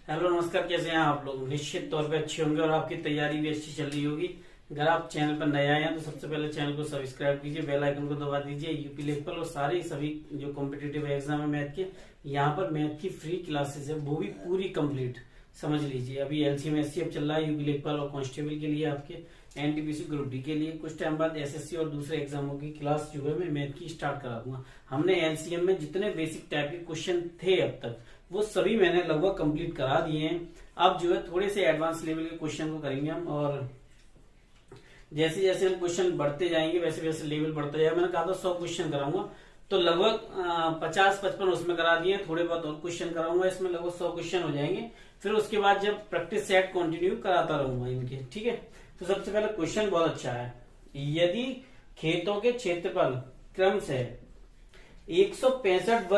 Hello नमस्कार, कैसे हैं आप लोग। निश्चित तौर पे अच्छे होंगे और आपकी तैयारी भी अच्छी चल रही होगी। अगर आप चैनल पर नए आए हैं तो सबसे पहले चैनल को सब्सक्राइब कीजिए, बेल आइकन को दबा दीजिए। यूपी लेवल और सारे सभी जो कॉम्पिटिटिव एग्जाम है मैथ के, यहाँ पर मैथ की फ्री क्लासेस है, वो भी पूरी कंप्लीट। समझ लीजिए, अभी एलसीएम एससीएफ चल रहा है यूपी लेवल और कांस्टेबल के लिए, आपके एनटीपीसी ग्रुप डी के लिए। कुछ टाइम बाद एसएससी और दूसरे एग्जामों की क्लास जो है मैं मैथ की स्टार्ट करा दूंगा। हमने एलसीएम में जितने बेसिक टाइप के क्वेश्चन थे अब तक, वो सभी मैंने लगभग कंप्लीट करा दिए हैं। अब जो है थोड़े से एडवांस लेवल के क्वेश्चन को करेंगे हम, और जैसे जैसे हम क्वेश्चन बढ़ते जाएंगे वैसे वैसे लेवल बढ़ता जाएगा। मैंने कहा था 100 क्वेश्चन कराऊंगा, तो लगभग 50-55 उसमें करा दिए। थोड़े बहुत और क्वेश्चन कराऊंगा, इसमें लगभग 100 क्वेश्चन हो जाएंगे। फिर उसके बाद जब प्रैक्टिस सेट कंटिन्यू कराता रहूंगा इनके, ठीक है। तो सबसे पहले क्वेश्चन बहुत अच्छा है। यदि खेतों के क्षेत्रफल क्रम से 165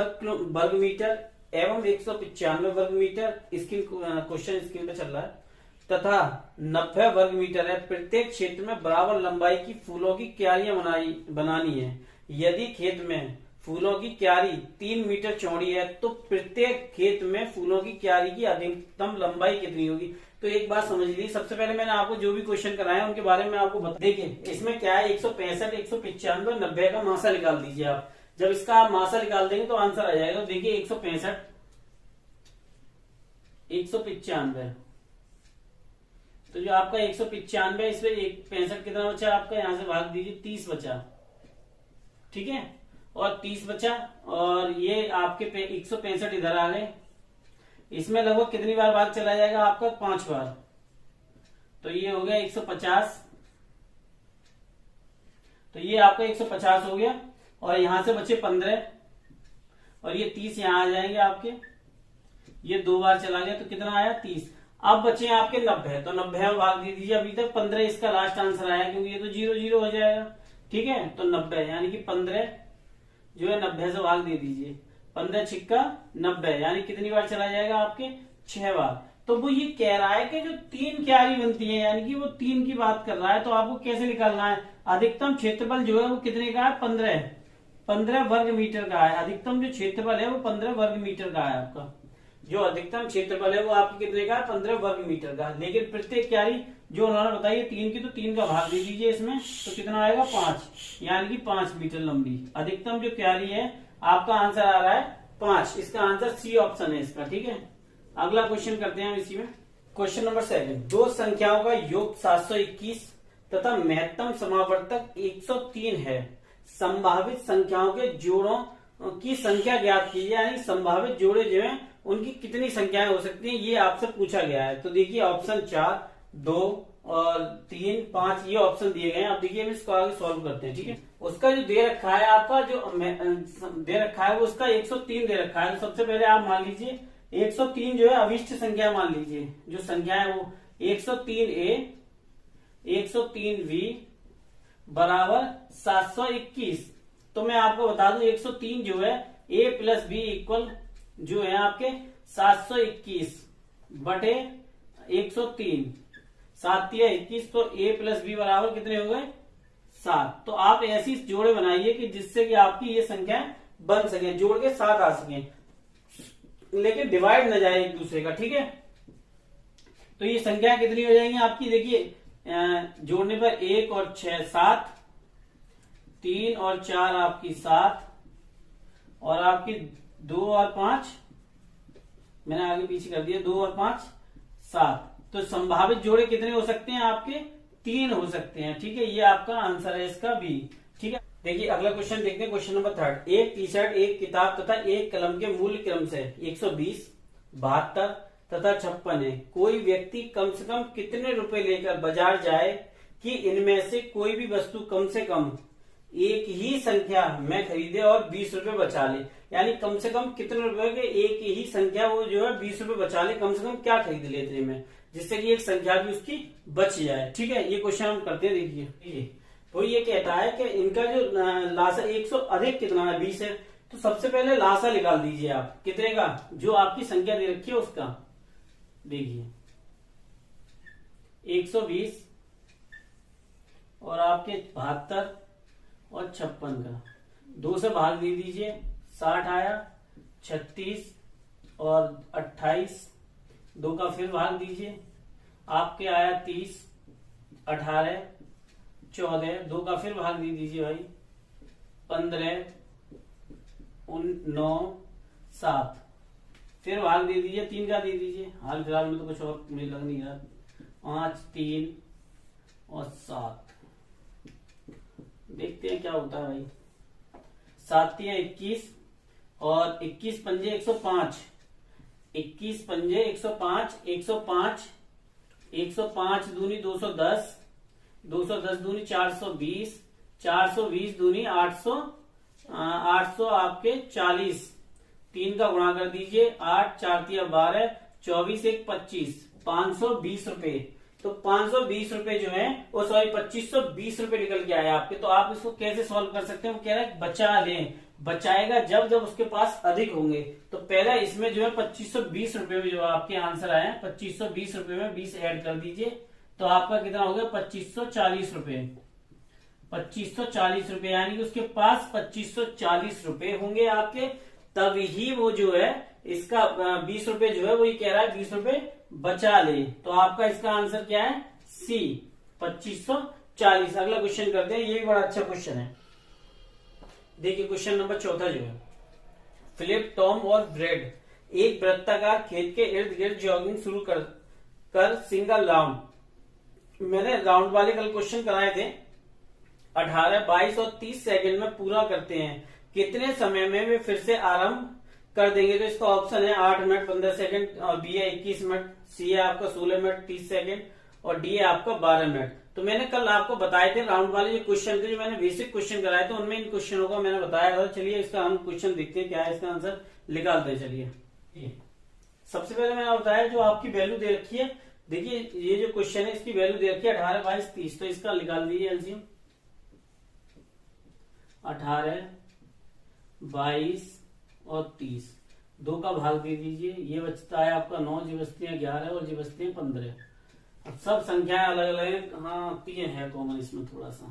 वर्ग मीटर एवं 195 वर्ग मीटर, क्वेश्चन स्क्रीन पे चल रहा है, तथा 90 वर्ग मीटर है, प्रत्येक क्षेत्र में बराबर लंबाई की फूलों की क्यारियां बनानी है। यदि खेत में फूलों की क्यारी 3 मीटर चौड़ी है तो प्रत्येक खेत में फूलों की क्यारी की अधिकतम लंबाई कितनी होगी। तो एक बात समझ लीजिए, सबसे पहले मैंने आपको जो भी क्वेश्चन कराए उनके बारे में आपको बता। देखिए इसमें क्या है, 165, 195, 90 का मासा निकाल दीजिए आप। जब इसका आप मासा निकाल देंगे तो आंसर आ जाएगा। देखिए 165, 195, तो जो आपका 195 इसमें 65 कितना बचा आपका, यहां से भाग दीजिए, 30 बचा, ठीक है। और 30 बचा, और ये आपके 165 इधर आ गए। इसमें लगभग कितनी बार भाग चला जाएगा आपका, 5 बार। तो ये हो गया 150, तो ये आपका 150 हो गया। और यहां से बचे 15, और ये 30 यहां आ जाएंगे आपके। ये 2 बार चला गया, तो कितना आया, 30। अब बचे आपके 90, तो 90 में भाग दे दीजिए। अभी तक 15 इसका लास्ट आंसर आया, क्योंकि ये तो 0-0 हो जाएगा, ठीक है। तो 90 यानी कि 15 जो है 90 से भाग दे दीजिए। 15 छिक्का 90, यानी कितनी बार चला जाएगा आपके, 6 बार। तो वो ये कह रहा है कि जो 3 क्यारी बनती है, यानी कि वो 3 की बात कर रहा है। तो आपको कैसे निकालना है, अधिकतम क्षेत्रफल जो है वो कितने का है, 15 वर्ग मीटर का है। अधिकतम जो क्षेत्रफल है वो 15 वर्ग मीटर का है आपका। जो अधिकतम क्षेत्रफल है वो आपके कितने का है, 15 वर्ग मीटर का। लेकिन प्रत्येक क्यारी जो उन्होंने बताई 3 की, तो 3 का भाग दे दीजिए इसमें, तो कितना आएगा, 5, यानी कि 5 मीटर लंबी अधिकतम जो क्यारी है। आपका आंसर आ रहा है 5। इसका आंसर सी ऑप्शन है इसका, ठीक है। अगला क्वेश्चन करते हैं हम इसी में। क्वेश्चन नंबर 7, दो संख्याओं का योग 721 तथा महत्तम समावर्तक 103 है। संभावित संख्याओं के जोड़ों की संख्या ज्ञात कीजिए, यानी संभावित जोड़े जो है उनकी कितनी संख्याएं हो सकती हैं, ये आपसे पूछा गया है। तो देखिए ऑप्शन 4, 2 और 3, 5 ये ऑप्शन दिए गए हैं। अब देखिए हम इसको आगे सॉल्व करते हैं, ठीक है। उसका जो दे रखा है आपका, जो दे रखा है वो उसका 103 दे रखा है। तो सबसे पहले आप मान लीजिए 103 जो है अविष्ट संख्या मान लीजिए। जो संख्या है वो 103A 103V बराबर 721। तो मैं आपको बता दूं 103 जो है A प्लस बी इक्वल जो है आपके 721 बटे 103, 7 या 21, तो A प्लस बी बराबर कितने हो गए, 7। तो आप ऐसी जोड़े बनाइए कि जिससे कि आपकी ये संख्या बन सके, जोड़ के 7 आ सके, लेकिन डिवाइड न जाए एक दूसरे का, ठीक है। तो ये संख्या कितनी हो जाएंगी आपकी, देखिए जोड़ने पर 1 और 6 7, 3 और 4 आपकी 7, और आपकी 2 और 5 मैंने आगे पीछे कर दिया, 2 और 5 7। तो संभावित जोड़े कितने हो सकते हैं आपके, 3 हो सकते हैं, ठीक है। ये आपका आंसर है इसका बी, ठीक है। देखिए अगला क्वेश्चन देखते हैं। क्वेश्चन नंबर 3, एक टी शर्ट, एक किताब तथा एक कलम के मूल्य क्रम से 120, 72 तथा 56 है। कोई व्यक्ति कम से कम कितने रुपए लेकर बाजार जाए कि इनमें से कोई भी वस्तु कम से कम एक ही संख्या में खरीदे और 20 रुपए बचा ले। यानी कम से कम कितने रुपए के एक ही संख्या वो जो है 20 रुपए बचा ले, कम से कम क्या खरीद लेते में, जिससे कि एक संख्या भी उसकी बच जाए, ठीक है। ये क्वेश्चन हम करते हैं। देखिए तो ये कहता है कि इनका जो लासा 100 अधिक कितना है, 20 है। तो सबसे पहले लासा निकाल दीजिए आप, कितने का, जो आपकी संख्या दे रखी है उसका। देखिए 120 और आपके 72 और 56 का 2 से भाग दे दीजिए, 60 आया, 36 और 28, 2 का फिर भाग दीजिए, आपके आया 30, 18, 14, 2 का फिर भाग दे दीजिए भाई, 15, 9, 7, फिर भाग दे दीजिए, 3 का दे दीजिए, हाल फिलहाल में तो कुछ और मुझे लग नहीं रहा, 5, 3 और 7, देखते हैं क्या होता है भाई। 7 3 21 और 21 पंजे 105, 21 पंजे 105, 105, 105 दूनी 210, 210 दूनी 420, 420 दूनी 800, 800 आपके 40, 3 का गुणा कर दीजिए, 8 4 3 12, 24 1 25, 520 रुपए। तो 520 रुपए जो है वो सॉरी 2520 रुपए निकल के आया आपके। तो आप इसको कैसे सॉल्व कर सकते हैं, वो कह रहा है बचा लें, बचाएगा जब जब उसके पास अधिक होंगे। तो पहला इसमें जो है 2520 रुपए में जो आपके आंसर आए हैं, 2520 रुपए में 20 ऐड कर दीजिए, तो आपका कितना हो गया 2540 रुपए। 2540 रुपए यानी कि उसके पास 2540 रुपए होंगे आपके, तभी वो जो है इसका 20 रुपए जो है वो ये कह रहा है 20 रुपए बचा ले। तो आपका इसका आंसर क्या है, सी 2540। अगला क्वेश्चन करते हैं, ये भी बड़ा अच्छा क्वेश्चन है। देखिए क्वेश्चन नंबर 14 जो है, फिलिप, टॉम और ब्रेड एक वृत्ताकार खेत के इर्द गिर्द जॉगिंग शुरू कर सिंगल राउंड, मैंने राउंड वाले कल क्वेश्चन कराए थे, 18, 22 और 30 सेकंड में पूरा करते हैं, कितने समय में वे फिर से आरंभ कर देंगे। तो इसका ऑप्शन है 8 मिनट 15 सेकंड, और बी है 21 मिनट, सी है आपका 16 मिनट 30 सेकंड, और डी है आपका 12 मिनट। तो मैंने कल आपको बताए थे राउंड वाले जो क्वेश्चन थे, जो मैंने बेसिक क्वेश्चन कराए थे, उनमें इन क्वेश्चनों को मैंने बताया था। चलिए इसका हम क्वेश्चन देखते हैं क्या है, इसका आंसर निकालते हैं। चलिए सबसे पहले मैंने बताया जो आपकी वैल्यू दे रखी है, देखिए ये जो क्वेश्चन है इसकी वैल्यू दे रखी है 18, 22, 30, तो इसका निकाल दीजिए एलसीएम। 18, 22 और 30, 2 का भाग दे दीजिए, ये बचता है आपका 9, जी बचती है 11 और जी बचती है 15। अब सब संख्याएं अलग अलग हैं, हाँ 3 है कॉमन इसमें थोड़ा सा,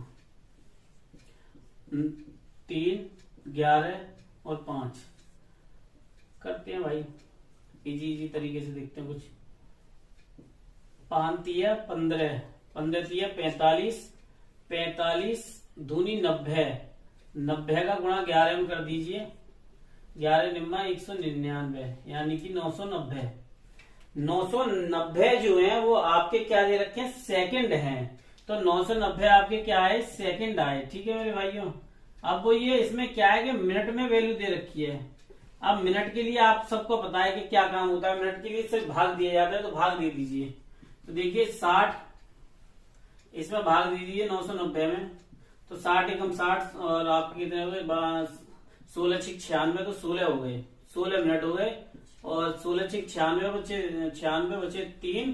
3, 11 और 5 करते हैं भाई, इजी इजी तरीके से देखते हैं कुछ। 5 3 15, 15 3 45, 45 दूनी 90, 90 का गुणा 11 में कर दीजिए, 11 निम्मा 199 यानी कि 990। 990 जो है वो आपके क्या दे रखे हैं, सेकंड हैं, तो 990 आपके क्या है, सेकंड आए। ठीक है मेरे भाइयों, अब वो ये इसमें क्या है कि मिनट में वैल्यू दे रखी है। अब मिनट के लिए आप सबको पता है कि क्या काम होता है, मिनट के लिए सिर्फ भाग दिया जाता है, तो भाग दे दीजिए। तो देखिए 60 इसमें भाग दे दीजिए 990 में, तो 60 एकम 60 और आपके कितने हो गए, 16 6 96, तो 16 हो गए, 16 मिनट हो गए, और 16 6 96 बचे, 96 बचे 3,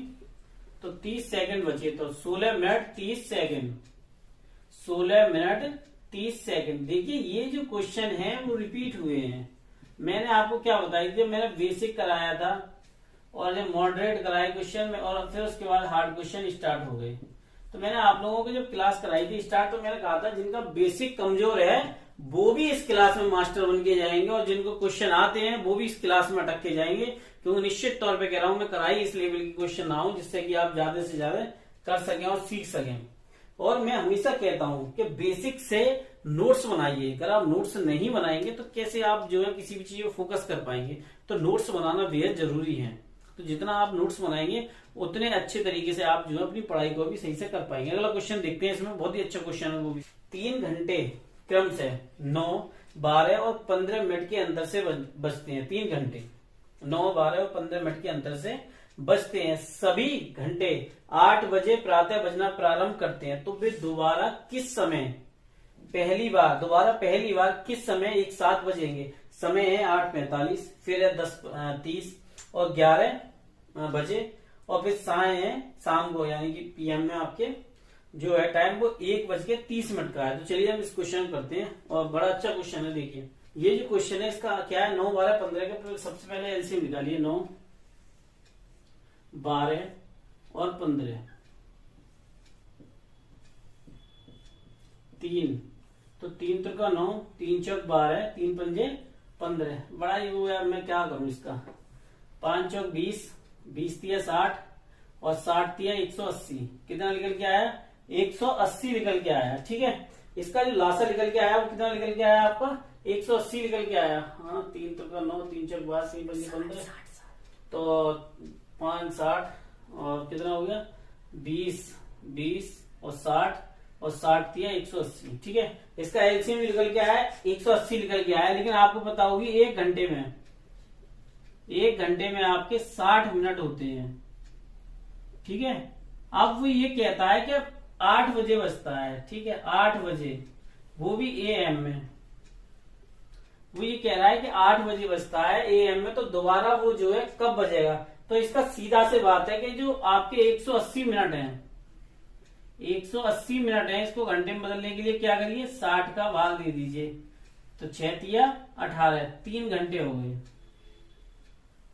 तो 30 सेकंड बचे, तो 16 मिनट 30 सेकंड, 16 मिनट 30 सेकंड। देखिए ये जो क्वेश्चन है वो रिपीट हुए हैं। मैंने आपको क्या बताया थी, मैंने बेसिक कराया था और जब मॉडरेट कराया क्वेश्चन में, और फिर उसके बाद हार्ड क्वेश्चन स्टार्ट हो गए। तो मैंने आप लोगों को जब क्लास कराई थी स्टार्ट, तो मैंने कहा था जिनका बेसिक कमजोर है वो भी इस क्लास में मास्टर बन के जाएंगे, और जिनको क्वेश्चन आते हैं वो भी इस क्लास में अटक के जाएंगे। क्योंकि निश्चित तौर पे कह रहा हूं मैं कराई इस लेवल की क्वेश्चन ना हो, जिससे कि आप ज्यादा से ज्यादा कर सकें और सीख सकें। और मैं हमेशा कहता हूं कि बेसिक से नोट्स बनाइए। अगर आप नोट्स नहीं बनाएंगे तो कैसे आप जो है किसी भी चीज को फोकस कर पाएंगे। तो नोट्स बनाना बेहद जरूरी है। तो जितना आप नोट्स बनाएंगे उतने अच्छे तरीके से आप जो है अपनी पढ़ाई को भी सही से कर पाएंगे। अगला क्वेश्चन देखते हैं, इसमें बहुत ही अच्छा क्वेश्चन है वो भी। 3 घंटे क्रम से 9, 12 और 15 मिनट के अंतर से बचते हैं। 3 घंटे 9, 12 और 15 मिनट के अंतर से बचते हैं। सभी घंटे 8 बजे प्रातः बजना प्रारंभ करते हैं, तो वे दोबारा पहली बार किस समय एक साथ बजेंगे। समय है 8:45, फिर है 10:30 और 11 बजे, और फिर शाम को यानी कि पीएम में आपके जो है टाइम वो 1:30 का है। तो चलिए हम इस क्वेश्चन करते हैं, और बड़ा अच्छा क्वेश्चन है। देखिए ये जो क्वेश्चन है इसका क्या है, 9, 12, 15 का सबसे पहले एलसीएम निकालिए। 9, 12 और 15, 3, तो 3 त्रिका 9, 3 चौक 12, 3 पंजे 15। बड़ा ही वो है, मैं क्या करूं इसका। 5 चौक 20, 20 तिया 60 और 60 तिया 180, कितना निकल के आया? 180 निकल के आया। ठीक है, इसका जो लासा निकल के आया वो कितना निकल के आया आपका? 180 निकल के आया। हाँ, 3 तो 9, 3 4 82, 15, तो 5 60 और कितना हो गया? 20 और 60 दिया 180। ठीक है, इसका एलसीएम निकल के आया 180 निकल के आया। लेकिन आपको पता होगी एक घंटे में आपके 60 मिनट होते हैं। ठीक है, अब वो ये कहता है कि 8 बजे बजता है। ठीक है, 8 बजे, वो भी एएम में। वो ये कह रहा है कि 8 बजे बजता है एएम में, तो दोबारा वो जो है कब बजेगा? तो इसका सीधा से बात है कि जो आपके 180 मिनट हैं, 180 मिनट है, इसको घंटे में बदलने के लिए क्या करिए? 60 का भाग दे दीजिए, तो 6 तिया 18, 3 घंटे हो गए।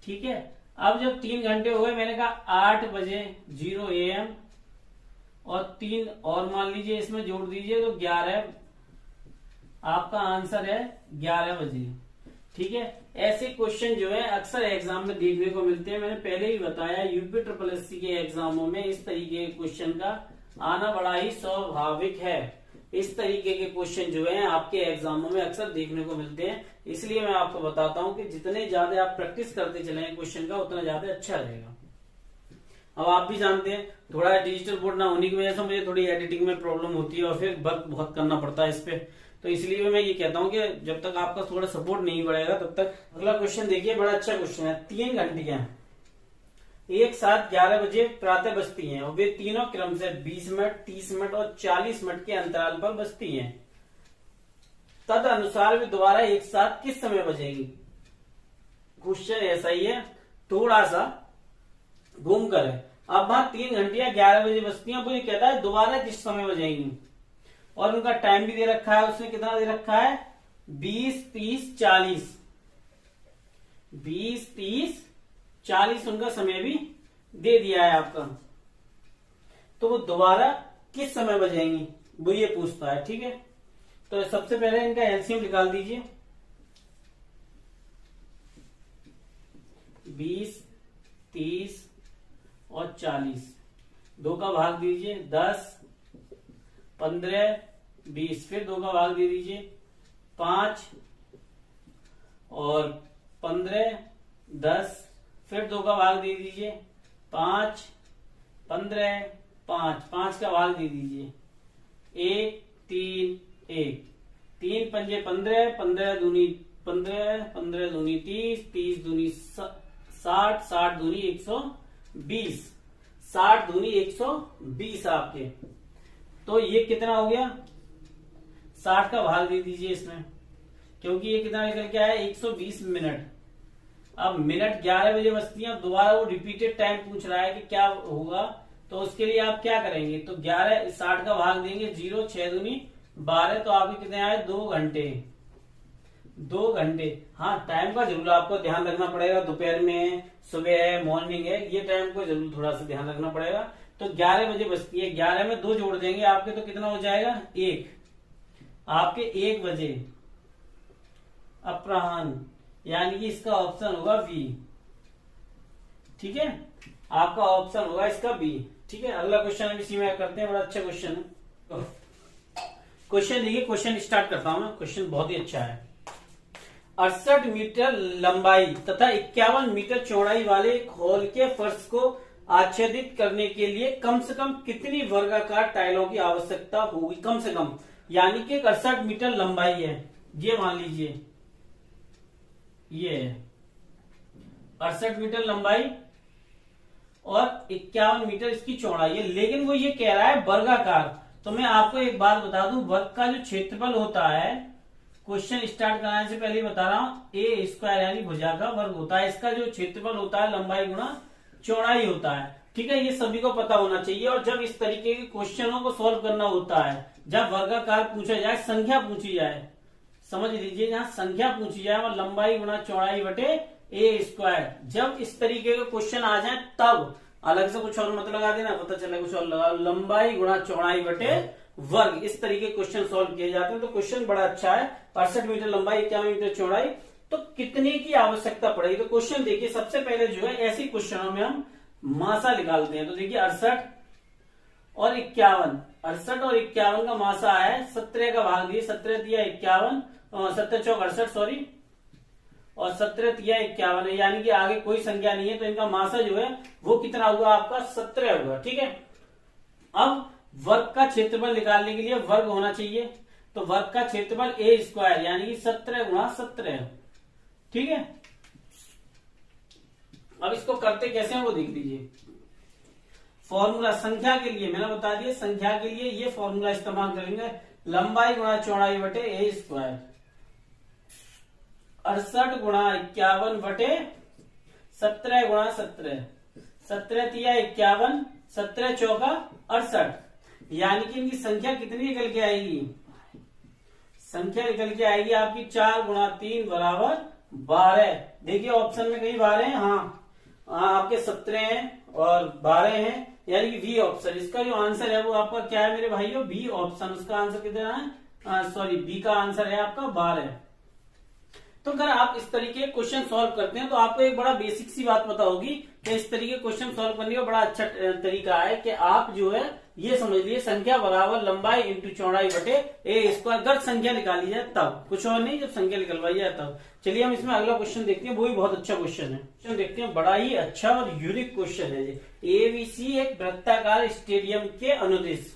ठीक है, अब जब 3 घंटे हो गए, मैंने कहा 8 बजे 0 AM और 3 और मान लीजिए इसमें जोड़ दीजिए, तो 11, आपका आंसर है 11 बजे। ठीक है, ऐसे क्वेश्चन जो है अक्सर एग्जाम में देखने को मिलते हैं। मैंने पहले ही बताया यूपी SSSC के एग्जामों में इस तरीके के क्वेश्चन का आना बड़ा ही स्वाभाविक है। इस तरीके के क्वेश्चन जो है आपके एग्जामों में अक्सर देखने को मिलते हैं। इसलिए मैं आपको बताता हूं कि जितने ज्यादा आप प्रैक्टिस करते चलेंगे क्वेश्चन का, उतना ज्यादा अच्छा रहेगा। अब आप भी जानते हैं, थोड़ा डिजिटल बोर्ड ना होने की वजह से मुझे थोड़ी एडिटिंग में प्रॉब्लम होती है और फिर वर्क बहुत करना पड़ता है इस पे। तो इसलिए मैं ये कहता हूं कि जब तक आपका थोड़ा सपोर्ट नहीं बढ़ेगा तब तक। अगला क्वेश्चन देखिए, बड़ा अच्छा क्वेश्चन है। 3 घंटियां एक साथ 11 बजे प्रातः बजती हैं और वे तीनों क्रम से 20 मिनट, 30 मिनट और 40 मिनट के अंतराल पर बजती हैं। तद अनुसार वे दोबारा एक साथ किस समय बजेंगी? क्वेश्चन ऐसा ही है, थोड़ा सा घूम कर है। अब वहां 3 घंटियां 11 बजे बजती हैं, वो ये कहता है दोबारा किस समय बजेंगी, और उनका टाइम भी दे रखा है। उसने कितना दे रखा है? 20, 30, 40। 20, 30, 40 उनका समय भी दे दिया है आपका। तो वो दोबारा किस समय बजेंगी, वो ये पूछता है। ठीक है, तो सबसे पहले इनका एलसीएम निकाल दीजिए। 20, 30 और 40, 2 का भाग दीजिए, 10, 15, 20, फिर 2 का भाग दे दीजिए, 5 और 15, 10, फिर 2 का भाग दे दीजिए, 5, 15, 5 का भाग दे दीजिए, 1, 3, 1, 3 पंजे 15, 15 दूनी 15, 15 दूनी 30, 30 दूनी 60, 60 दूनी 120, 60 दूनी 120 आपके। तो ये कितना हो गया? 60 का भाग दे दीजिए इसमें, क्योंकि ये कितना निकल के आया? 120 मिनट। अब मिनट 11 बजे बजती है, दोबारा वो रिपीटेड टाइम पूछ रहा है कि क्या होगा, तो उसके लिए आप क्या करेंगे? तो 11 60 का भाग देंगे, 0 6 दूनी 12, तो आपके कितने आए? 2 घंटे। 2 घंटे। हाँ, टाइम का जरूर आपको ध्यान रखना पड़ेगा। दोपहर में, सुबह है, मॉर्निंग है, ये टाइम को जरूर थोड़ा सा ध्यान रखना पड़ेगा। तो 11 बजे बजती है, 11 में 2 जोड़ देंगे आपके, तो कितना हो जाएगा? 1। आपके 1 बजे अपराह्न, यानी कि इसका ऑप्शन होगा बी। ठीक है, आपका ऑप्शन होगा इसका बी। ठीक है, अगला क्वेश्चन हम इसी में करते हैं, बड़ा अच्छा क्वेश्चन है। क्वेश्चन देखिए, क्वेश्चन स्टार्ट करता हूं मैं। क्वेश्चन बहुत ही अच्छा है। 68 मीटर लंबाई तथा 51 मीटर चौड़ाई वाले एक हॉल के फर्श को आच्छादित करने के लिए कम से कम कितनी वर्गाकार टाइलों की आवश्यकता होगी? कम से कम, यानी कि 68 मीटर लंबाई है, ये मान लीजिए, ये है 68 मीटर लंबाई और 51 मीटर इसकी चौड़ाई है। लेकिन वो ये कह रहा है वर्गाकार। तो मैं आपको एक बात बता दूं, वर्ग का जो क्षेत्रफल होता है, क्वेश्चन स्टार्ट कराने से पहले बता रहा हूं, ए स्क्वायर यानी भुजा का वर्ग होता है। इसका जो क्षेत्रफल होता है लंबाई गुणा चौड़ाई होता है। ठीक है, ये सभी को पता होना चाहिए। और जब इस तरीके के क्वेश्चनों को सॉल्व करना होता है, जब वर्गाकार पूछा जाए, संख्या पूछी जाए, समझ लीजिए, जहां संख्या पूछी जाए और लंबाई गुणा चौड़ाई बटे ए स्क्वायर, जब इस तरीके के क्वेश्चन आ जाए तब अलग से कुछ और मत लगा देना, पता चले कुछ और लगा। लंबाई गुणा चौड़ाई बटे वर्ग, इस तरीके के क्वेश्चन सॉल्व किए जाते हैं। तो क्वेश्चन बड़ा अच्छा है। 68 मीटर लंबाई, 51 मीटर चौड़ाई, तो कितने की आवश्यकता पड़ेगी। तो क्वेश्चन देखिए, सबसे पहले जो है ऐसे क्वेश्चनों में हम मासा निकालते हैं। तो देखिए 68 और 51, 68 और 51 का मासा है 17 का भाग दिए, 17 दिया 51, 17 चौक 68 सॉरी, और 17 दिया 51 है, यानी कि आगे कोई संख्या नहीं है, तो इनका मासा जो है वो कितना हुआ आपका 17 हुआ। ठीक है, अब वर्ग का क्षेत्रफल निकालने के लिए वर्ग होना चाहिए, तो वर्ग का क्षेत्रफल ए स्क्वायर यानी कि 17 गुणा 17। ठीक है, अब इसको करते कैसे हैं वो देख लीजिए। फॉर्मूला संख्या के लिए मैंने बता दिया, संख्या के लिए ये फॉर्मूला इस्तेमाल करेंगे, लंबाई गुणा चौड़ाई बटे ए स्क्वायर, 68 गुणा 51 बटे 17 गुणा 17, 17 तिया 51, 17 चौका 68, यानी कि इनकी संख्या कितनी निकल के आएगी, संख्या निकल के आएगी आपकी 4 गुणा 3 बराबर 12। देखिए ऑप्शन में कहीं 12 है, हाँ आपके 17 हैं और 12 हैं, यानी कि बी ऑप्शन। इसका जो आंसर है वो आपका क्या है मेरे भाइयों, बी ऑप्शन। उसका आंसर कितना है, सॉरी बी का आंसर है आपका 12। तो अगर आप इस तरीके क्वेश्चन सॉल्व करते हैं तो आपको एक बड़ा बेसिक सी बात पता होगी कि इस तरीके क्वेश्चन सॉल्व करने का बड़ा अच्छा तरीका है कि आप जो है ये समझ लीजिए संख्या बराबर लंबाई इंटू चौड़ाई बटे ए स्क्वायर। अगर संख्या निकाली जाए तब, कुछ और नहीं, जब संख्या निकलवाई जाए तब। चलिए हम इसमें अगला क्वेश्चन देखते हैं, वो भी बहुत अच्छा क्वेश्चन है। क्वेश्चन देखते हैं, बड़ा ही अच्छा और यूनिक क्वेश्चन है। एबीसी एक वृत्ताकार स्टेडियम के अनुदेश।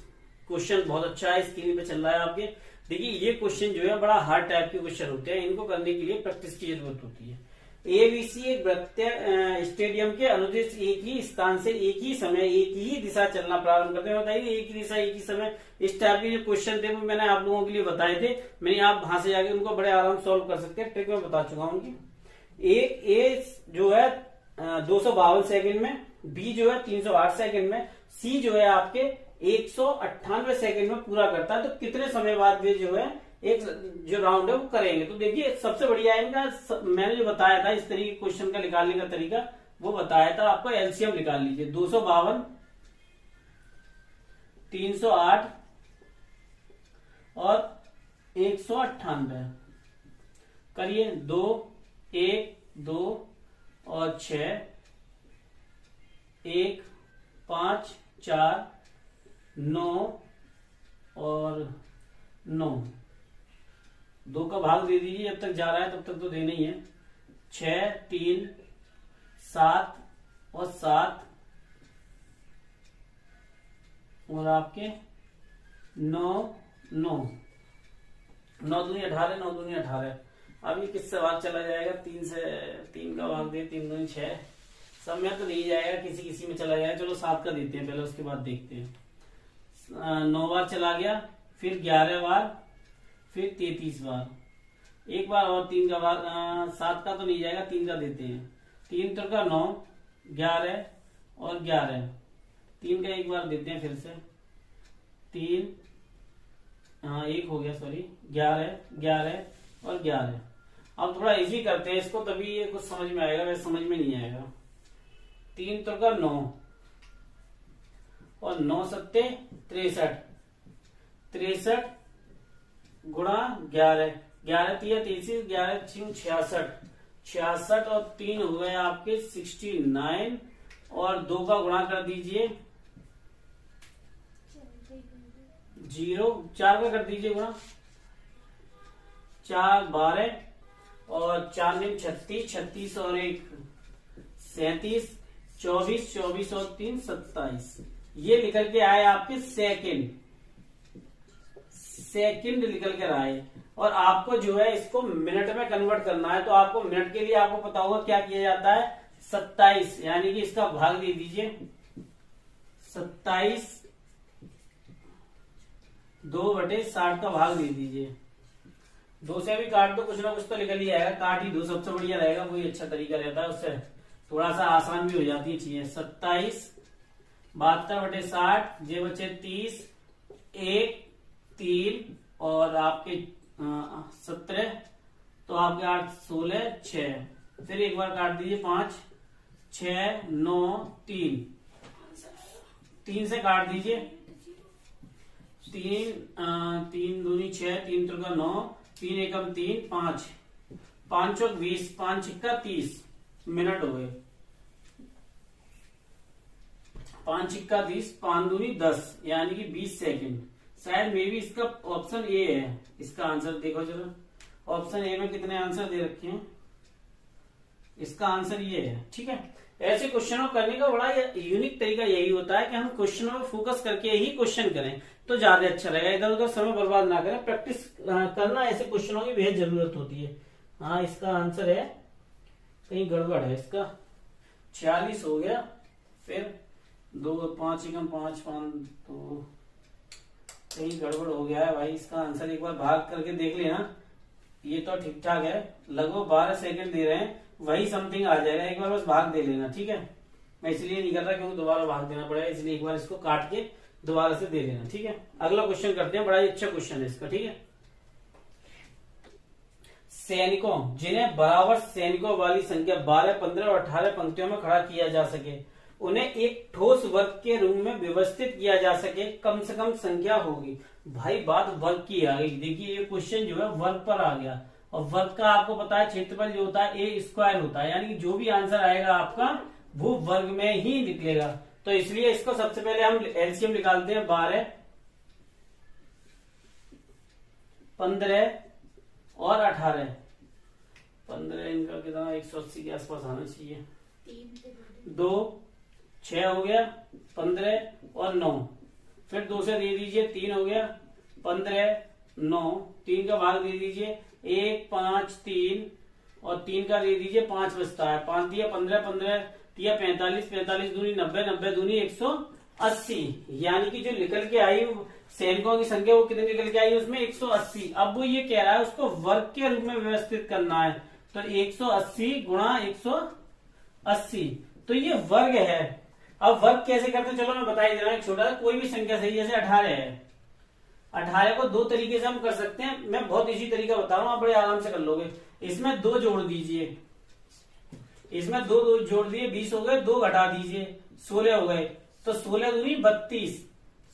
क्वेश्चन बहुत अच्छा है, स्क्रीन पे चल रहा है आपके। देखिए ये क्वेश्चन जो है बड़ा हार्ड टाइप के क्वेश्चन होते हैं, इनको करने के लिए प्रैक्टिस की जरूरत होती है। एबीसी एक वृत्तीय स्टेडियम के अनुदेश एक ही स्थान से एक ही समय एक ही दिशा चलना प्रारंभ करते हैं। बताइए एक ही दिशा एक ही समय, इस टाइप के जो क्वेश्चन थे वो मैंने आप लोगों के लिए बताए थे, मैंने आप वहां से जाके उनको बड़े आराम सॉल्व कर सकते हैं, ट्रिक में बता चुका हूँ उनकी। एक ए जो है 252 सेकंड में, बी जो है 308 सेकंड में, सी जो है आपके 198 सेकंड में पूरा करता है। तो कितने समय बाद वे जो है एक जो राउंड है वो करेंगे। तो देखिए सबसे बढ़िया है इनका, मैंने जो बताया था इस तरीके क्वेश्चन का निकालने का तरीका वो बताया था आपको। एलसीएम निकाल लीजिए, 252, 308 और 198 करिए, 2, 1, 2 और 6, 1, 5, 4, 9 और 9, 2 का भाग दे दीजिए, जब तक जा रहा है तब तक तो देना ही है। 6, 3, 7 और 7 और आपके 9, 9, 9 दूनी 18, 9 दूनी 18। अब ये किससे भाग चला जाएगा, 3 से, 3 का भाग दे, 3 दूनी 6, सब में तो नहीं जाएगा, किसी किसी में चला जाएगा। चलो 7 का देते हैं पहले, उसके बाद देखते हैं। 9 बार चला गया, फिर 11 बार, फिर 33 बार, एक बार और 3 का बार, 7 का तो नहीं जाएगा, 3 का देते हैं। 3 तो का 9, 11 और 11, 3 का एक बार देते हैं फिर से, 3, हाँ 1 हो गया सॉरी, 11, 11 और 11। अब थोड़ा इजी करते हैं इसको, तभी ये कुछ समझ में आएगा, वैसे समझ में नहीं आएगा। 3 तो का 9 और 9 सत्ते 63, 63 गुणा 11, 11 तिया 33, 11 66, 66 और 3 हो गए आपके 69 और 2 का गुणा कर दीजिए 0, 4 का कर दीजिए गुणा, 4 12 और 4 दिन 36, 36 और 1 37, 24, 24 और 3 27। ये निकल के आए आपके सेकंड, सेकंड निकल कर आए। और आपको जो है इसको मिनट में कन्वर्ट करना है, तो आपको मिनट के लिए आपको पता होगा क्या किया जाता है, 27, यानी कि इसका भाग दे दीजिए 27, 2/60 का भाग दे दीजिए। 2 से भी काट दो, कुछ ना कुछ तो निकल ही आएगा, काट ही दो, सबसे बढ़िया रहेगा, वही अच्छा तरीका रहता है, उससे थोड़ा सा आसान भी हो जाती है चीजें। 27, 72/60, जे बचे 30, 1, 3 और आपके 17, तो आपके 8, 16, 6, फिर एक बार काट दीजिए 5, 6, 9, 3, 3 से काट दीजिए, 3 दूनी 6, 3 त्रिका 9, 3 एकम 3, 5, 5 चौक 20, 5 छिक्का 30 मिनट हो गए। 5 छिक्का 30, 5 दूनी 10 यानी कि 20 सेकंड। शायद मे भी इसका ऑप्शन ए है इसका आंसर। देखो चलो ऑप्शन ए में कितने आंसर दे रखे हैं, इसका आंसर ये है। ठीक है, ऐसे क्वेश्चनों करने का बड़ा यूनिक तरीका यही होता है कि हम क्वेश्चनों में फोकस करके ही क्वेश्चन करें तो ज्यादा अच्छा रहेगा, इधर उधर समय बर्बाद ना करें। प्रैक्टिस करना ऐसे क्वेश्चनों की बेहद जरूरत होती है। हाँ इसका आंसर है, कहीं गड़बड़ है इसका। 46 हो गया, फिर 2 5 एकम 5 5 2, कहीं गड़बड़ हो गया है भाई। इसका आंसर एक बार भाग करके देख लेना। ये तो ठीक ठाक है, लगभग 12 सेकंड दे रहे हैं, वही समथिंग आ जाएगा। एक बार बस भाग दे लेना। ठीक है, मैं इसलिए नहीं कर रहा क्योंकि दोबारा भाग देना पड़ेगा, इसलिए एक बार इसको काट के दोबारा से दे लेना। ठीक है, अगला क्वेश्चन करते हैं, बड़ा ही अच्छा क्वेश्चन है इसका। ठीक है, सैनिकों जिन्हें बराबर सैनिकों वाली संख्या 12, 15 और 18 पंक्तियों में खड़ा किया जा सके, उन्हें एक ठोस वर्ग के रूप में व्यवस्थित किया जा सके, कम से कम संख्या होगी। भाई बात वर्ग की आ गई। देखिए ये क्वेश्चन जो है वर्ग पर आ गया, और वर्ग का आपको पता है क्षेत्रफल जो होता है ए स्क्वायर होता है, यानी कि जो भी आंसर आएगा आपका वो वर्ग में ही निकलेगा। तो इसलिए इसको सबसे पहले हम एलसीएम निकालते हैं। 12, 15 और 18। 15 इनका कितना 180 के आसपास आना चाहिए। 2 6 हो गया, 15 और 9, फिर 2 से दे दीजिए 3 हो गया, 15 9, 3 का भाग दे दीजिए 1 5 3 और 3 का दे दीजिए 5 बचता है। 5 दिया 15, 15 दिया 45, 45 दूनी 90, 90 दूनी 180, यानी कि जो निकल के आई सैनिकों की संख्या वो कितनी निकल के आई उसमें 180। अब वो ये कह रहा है उसको वर्ग के रूप में व्यवस्थित करना है, तो 180 गुणा 180, तो ये वर्ग है। अब वर्ग कैसे करते चलो मैं बता ही दे रहा हूं। छोटा सा कोई भी संख्या सही, जैसे 18 है, 18 को 2 तरीके से हम कर सकते हैं। मैं बहुत इजी तरीका बता रहा हूं, आप बड़े आराम से कर लोगे। इसमें 2 जोड़ दीजिए, इसमें 2 जोड़ दिए 20 हो गए, 2 घटा दीजिए 16 हो गए, तो 16 दूनी 32,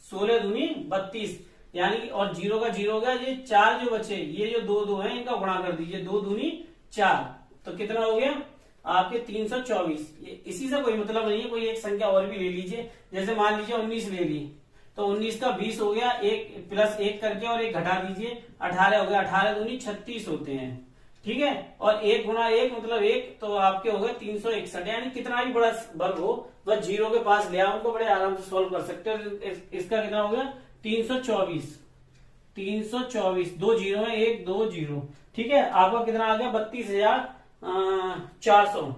16 दूनी 32, यानी और 0 का 0 हो गया। ये 4 जो बचे, ये जो 2 है इनका गुणा कर दीजिए, 2 दूनी 4, तो कितना हो गया आपके 324। इसी से कोई मतलब नहीं है, कोई एक संख्या और भी ले लीजिए। जैसे मान लीजिए 19 ले ली, तो 19 का 20 हो गया, 1 प्लस 1 करके और 1 घटा दीजिए, 18 हो गया। 18 दूनी 36 होते हैं। ठीक है, और 1 गुणा 1 मतलब 1, तो आपके हो गए 361। यानी कितना भी बड़ा वर्ग हो वह 0 के पास ले आओ, उनको बड़े आराम से सोल्व कर सकते हो। इसका कितना हो गया 324, 324, 2 0 है, 1 2 0। ठीक है, आपका कितना आ गया 32,400।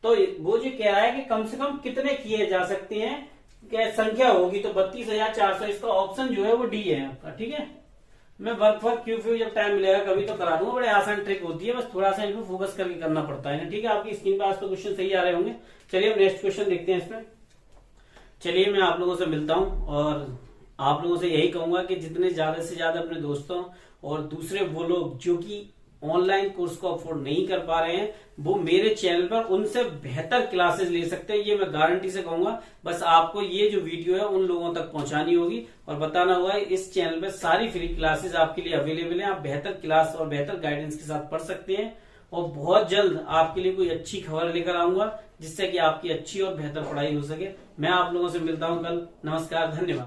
तो वो जो कह रहा है कि कम से कम कितने किए जा सकते हैं, क्या संख्या होगी, तो 32,400। इसका ऑप्शन जो है वो डी है आपका। ठीक है, मैं वर्क क्यू जब टाइम मिलेगा कभी तो करा दूंगा, बड़े आसान ट्रिक होती है, बस थोड़ा सा इनको फोकस करके करना पड़ता है ना। ठीक है, आपकी स्क्रीन पर आज तो क्वेश्चन सही आ रहे होंगे। चलिए हम नेक्स्ट क्वेश्चन देखते हैं इसमें। चलिए मैं आप लोगों से मिलता हूं और आप लोगों से यही कहूंगा कि जितने ज्यादा से ज्यादा अपने दोस्तों और दूसरे वो लोग जो कि ऑनलाइन कोर्स को अफोर्ड नहीं कर पा रहे हैं, वो मेरे चैनल पर उनसे बेहतर क्लासेस ले सकते हैं, ये मैं गारंटी से कहूंगा। बस आपको ये जो वीडियो है उन लोगों तक पहुंचानी होगी और बताना होगा इस चैनल पर सारी फ्री क्लासेस आपके लिए अवेलेबल है। आप बेहतर क्लास और बेहतर गाइडेंस के साथ पढ़ सकते हैं, और बहुत जल्द आपके लिए कोई अच्छी खबर लेकर आऊंगा जिससे कि आपकी अच्छी और बेहतर पढ़ाई हो सके। मैं आप लोगों से मिलता हूं कल। नमस्कार, धन्यवाद।